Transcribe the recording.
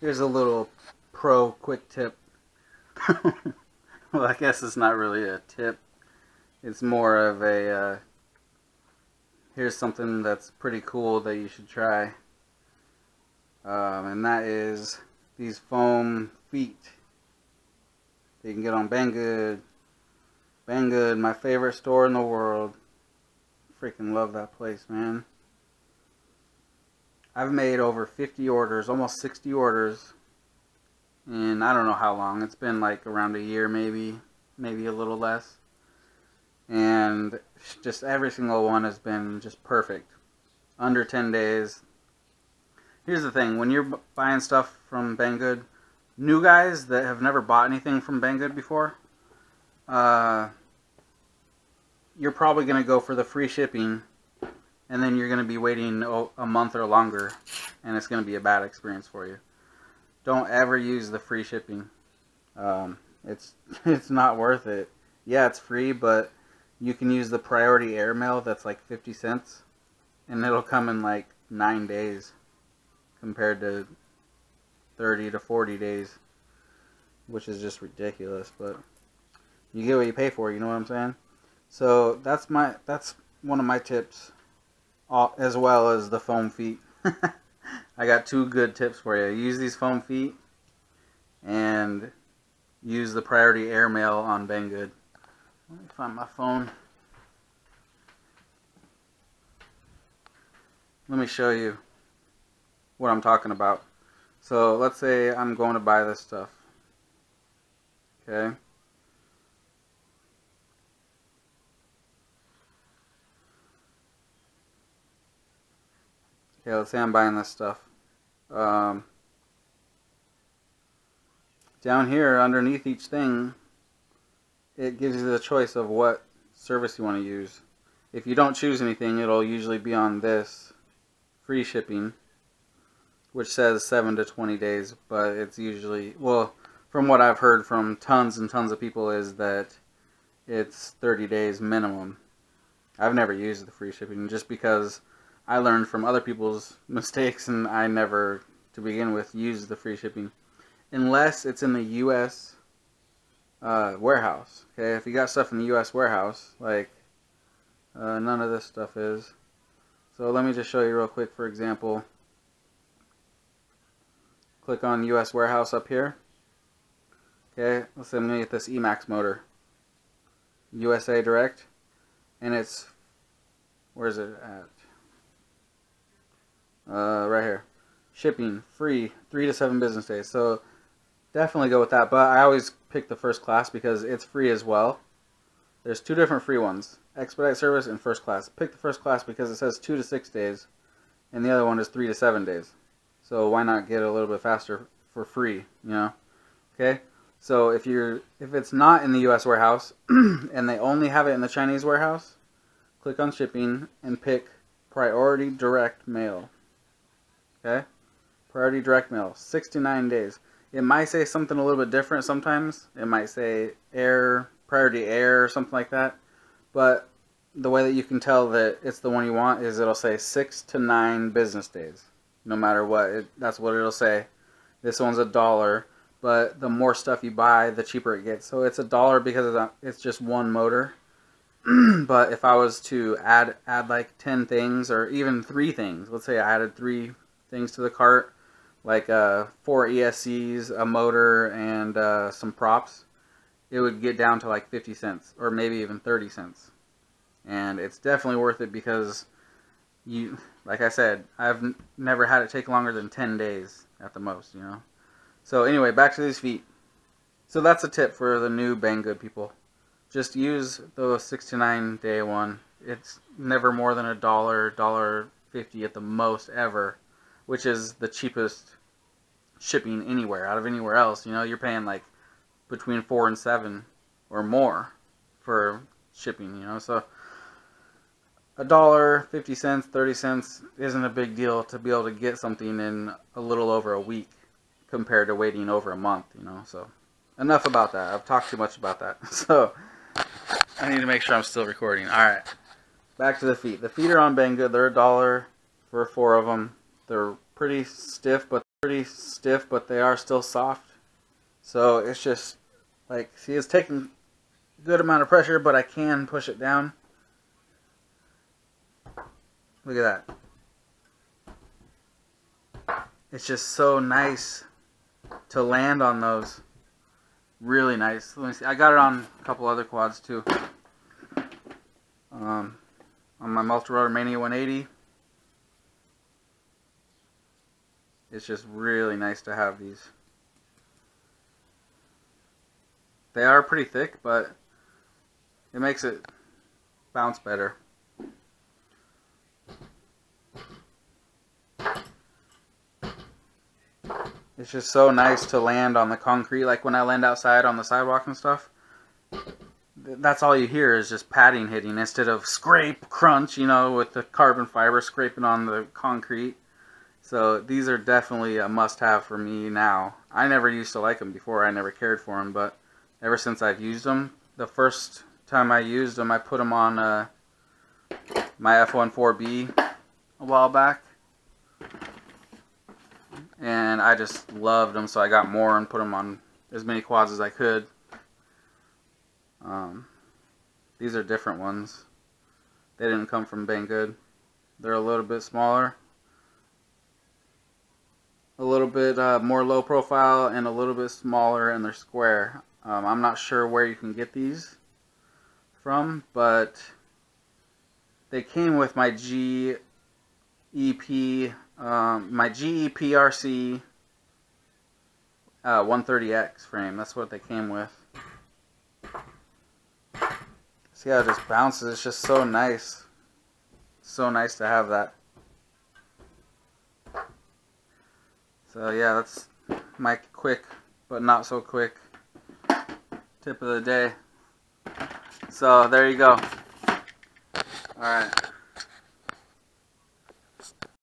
Here's a little pro quick tip. Well, I guess it's not really a tip. It's more of a here's something that's pretty cool that you should try. And that is these foam feet that you can get on Banggood. Banggood, my favorite store in the world. Freaking love that place, man. I've made over 50 orders, almost 60 orders, and I don't know how long. It's been like around a year, maybe a little less. And just every single one has been just perfect. Under 10 days. Here's the thing, when you're buying stuff from Banggood, new guys that have never bought anything from Banggood before, you're probably going to go for the free shipping, and then you're going to be waiting a month or longer, and it's going to be a bad experience for you. Don't ever use the free shipping. It's not worth it. Yeah, it's free, but you can use the priority airmail that's like 50 cents, and it'll come in like 9 days compared to 30 to 40 days, which is just ridiculous, but you get what you pay for, you know what I'm saying? So that's one of my tips, as well as the foam feet. I got two good tips for you. Use these foam feet and use the priority airmail on Banggood. Let me find my phone. Let me show you what I'm talking about. So let's say I'm going to buy this stuff. Okay. Okay, let's say I'm buying this stuff. Down here, underneath each thing, it gives you the choice of what service you want to use. If you don't choose anything, it'll usually be on this free shipping, which says 7 to 20 days, but it's usually, well, from what I've heard from tons and tons of people, is that it's 30 days minimum. I've never used the free shipping just because I learned from other people's mistakes, and I never, to begin with, used the free shipping. Unless it's in the U.S. Warehouse. Okay, if you got stuff in the U.S. warehouse, like none of this stuff is. So let me just show you real quick, for example. Click on U.S. warehouse up here. Okay, let's say I'm going to get this Emax motor. USA Direct. And it's, where is it at? Right here. Shipping, free, 3 to 7 business days. So definitely go with that. But I always pick the first class because it's free as well. There's two different free ones. Expedite service and first class. Pick the first class because it says 2 to 6 days. And the other one is 3 to 7 days. So why not get it a little bit faster for free, you know? Okay? So if it's not in the US warehouse and they only have it in the Chinese warehouse, click on shipping and pick priority direct mail. Okay? Priority direct mail, 69 days. It might say something a little bit different sometimes. It might say priority air or something like that. But the way that you can tell that it's the one you want is it'll say 6 to 9 business days. No matter what, that's what it'll say. This one's $1, but the more stuff you buy, the cheaper it gets. So it's $1 because it's just one motor. But if I was to add like 10 things or even 3 things, let's say I added 3 things to the cart, like 4 ESCs, a motor, and some props, it would get down to like 50 cents or maybe even 30 cents. And it's definitely worth it because like I said, I've never had it take longer than 10 days at the most, you know. So anyway, back to these feet. So that's a tip for the new Banggood people. Just use the 6 to 9 day one. It's never more than $1, $1.50 at the most ever, which is the cheapest shipping anywhere, out of anywhere else. You know, you're paying like between 4 and 7 or more for shipping, you know. So $1, 50 cents, 30 cents isn't a big deal to be able to get something in a little over a week compared to waiting over a month, you know. So enough about that. I've talked too much about that. So I need to make sure I'm still recording. Alright, back to the feet. The feet are on Banggood. They're $1 for 4 of them. They're pretty stiff, but they are still soft. So it's just like, see, it's taking a good amount of pressure, but I can push it down. Look at that. It's just so nice to land on those. Really nice. Let me see. I got it on a couple other quads too. On my Multi-Rotor Mania 180. It's just really nice to have these. They are pretty thick, but it makes it bounce better. It's just so nice to land on the concrete, like when I land outside on the sidewalk and stuff. That's all you hear is just padding hitting instead of scrape, crunch, you know, with the carbon fiber scraping on the concrete. So these are definitely a must-have for me now. I never used to like them before. I never cared for them, but ever since I've used them, the first time I used them, I put them on my F14B a while back. And I just loved them, so I got more and put them on as many quads as I could. These are different ones. They didn't come from Banggood. They're a little bit smaller, a little bit more low profile, and a little bit smaller, and they're square. I'm not sure where you can get these from, but they came with my GEP, my GEPRC 130X frame. That's what they came with. See how it just bounces? It's just so nice. So nice to have that. So yeah, that's my quick, but not so quick tip of the day. So there you go. Alright.